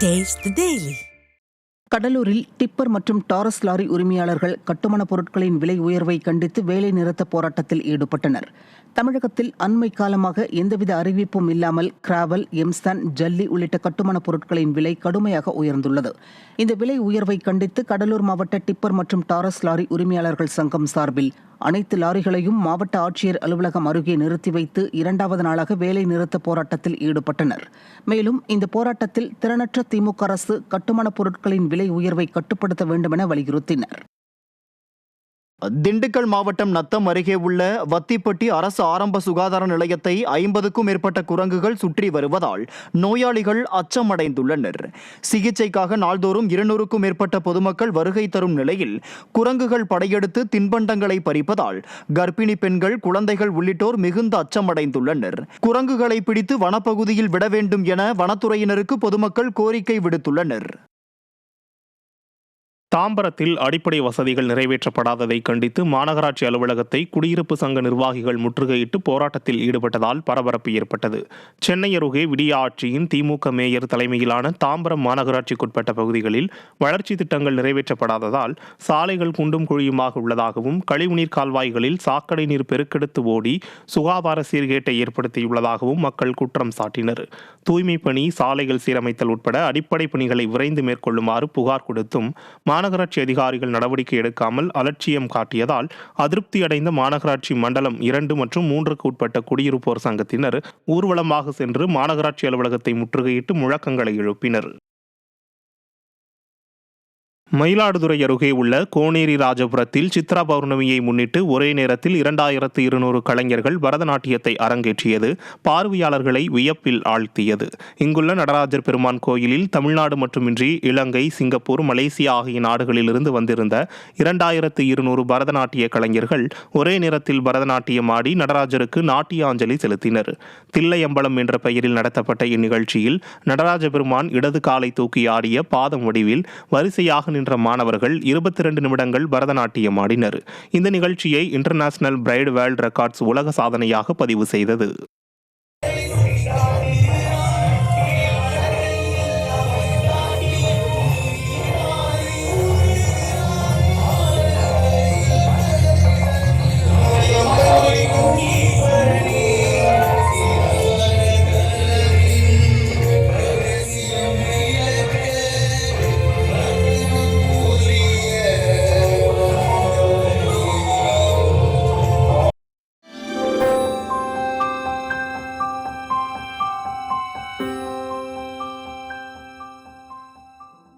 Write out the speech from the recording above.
Taste the Daily. கடலூரில் tipper மற்றும் Taurus lorry உரிமையாளர்கள் கட்டுமான பொருட்களின் விலை உயர்வை கண்டித்து வேலை நிறுத்த போராட்டத்தில் ஈடுபட்டனர். தமிழகத்தில் அண்மை காலமாக எந்தவித அறிவிப்பும் இல்லாமல் கிராவல், எம்சான், ஜல்லி உள்ளிட்ட கட்டுமான பொருட்களின் விலை கடுமையாக உயர்ந்துள்ளது. இந்த விலை உயர்வை கண்டித்து கடலூர் மாவட்ட டிப்பர் மற்றும் டாரஸ் லாரி உரிமையாளர்கள் சங்கம் சார்பில் அனைத்து லாரிகளையும் மாவட்ட ஆட்சியர் அலுவலகம் அருகே நிறுத்தி வைத்து 2வது நாளாக வேலை நிறுத்த போராட்டத்தில் ஈடுபட்டனர். மேலும் இந்த போராட்டத்தில் திறனற்ற திமுக அரசு கட்டுமான பொருட்களின் விலை உயர்வை கட்டுப்படுத்த வேண்டும் என வலியுறுத்தினர். திண்டுக்கல் மாவட்டம் நத்தம் அருகே உள்ள வத்திப்பட்டி அரசு ஆரம்ப சுகாதார நிலையத்தை 50க்கும் மேற்பட்ட குரங்குகள் சுற்றி வருவதால் நோயாளிகள் அச்சமடைந்துள்ளனர். சிகிச்சைக்காக நாள்தோறும் 200க்கும் மேற்பட்ட பொதுமக்கள் வருகை தரும் நிலையில் குரங்குகள் படையெடுத்து தின்பண்டங்களை பறிப்பதால் கர்ப்பிணி பெண்கள், குழந்தைகள் உள்ளிட்டோர் மிகுந்த அச்சமடைந்துள்ளனர். குரங்குகளை பிடித்து வனப்பகுதியில் விட வேண்டும் என வனத்துறையினருக்கு பொதுமக்கள் கோரிக்கை விடுத்துள்ளனர். தாம்பரத்தில் அடிப்படை வசதிகள் நிறைவேற்றப்படாததை கண்டித்து மாநகராட்சி அலுவலகத்தை குடியிருப்பு சங்க நிர்வாகிகள் முற்றுகையிட்டு போராட்டத்தில் ஈடுபட்டதால் பரபரப்பு ஏற்பட்டது. சென்னை அருகே விடிய ஆட்சியின் திமுக மேயர் தலைமையிலான தாம்பரம் மாநகராட்சிக்குட்பட்ட பகுதிகளில் வளர்ச்சி திட்டங்கள் நிறைவேற்றப்படாததால் சாலைகள் குண்டும் குழியுமாக உள்ளதாகவும், கழிவுநீர் கால்வாய்களில் சாக்கடை நீர் பெருக்கெடுத்து ஓடி சுகாதார சீர்கேட்டை ஏற்படுத்தியுள்ளதாகவும் மக்கள் குற்றம் சாட்டினர். தூய்மை பணி, சாலைகள் சீரமைத்தல் உட்பட அடிப்படை பணிகளை விரைந்து மேற்கொள்ளுமாறு புகார் கொடுத்தும் மாநகராட்சி அதிகாரிகள் நடவடிக்கை எடுக்காமல் அலட்சியம் காட்டியதால் அதிருப்தி அடைந்த மாநகராட்சி மண்டலம் 2 மற்றும் 3க்கு உட்பட்ட குடியிருப்போர் சங்கத்தினர் ஊர்வலமாக சென்று மாநகராட்சி அலுவலகத்தை முற்றுகையிட்டு முழக்கங்களை எழுப்பினர். மயிலாடுதுறை அருகே உள்ள கோனேரி ராஜபுரத்தில் சித்ரா பௌர்ணமியை முன்னிட்டு ஒரே நேரத்தில் 2200 கலைஞர்கள் பரதநாட்டியத்தை அரங்கேற்றியது பார்வையாளர்களை வியப்பில் ஆழ்த்தியது. இங்குள்ள நடராஜர் பெருமான் கோயிலில் தமிழ்நாடு மட்டுமின்றி இலங்கை, சிங்கப்பூர், மலேசியா ஆகிய நாடுகளிலிருந்து வந்திருந்த 2200 பரதநாட்டிய கலைஞர்கள் ஒரே நேரத்தில் பரதநாட்டியம் ஆடி நடராஜருக்கு நாட்டியாஞ்சலி செலுத்தினர். தில்லையம்பலம் என்ற பெயரில் நடத்தப்பட்ட இந்நிகழ்ச்சியில் நடராஜ பெருமான் இடது காலை தூக்கி ஆடிய பாதம் வடிவில் வரிசையாக நின்ற மாணவர்கள் 22 நிமிடங்கள் பரதநாட்டியம் ஆடினர். இந்த நிகழ்ச்சியை இன்டர்நேஷனல் பிரைட் வேர்ல்ட் ரெக்கார்ட்ஸ் உலக சாதனையாக பதிவு செய்தது.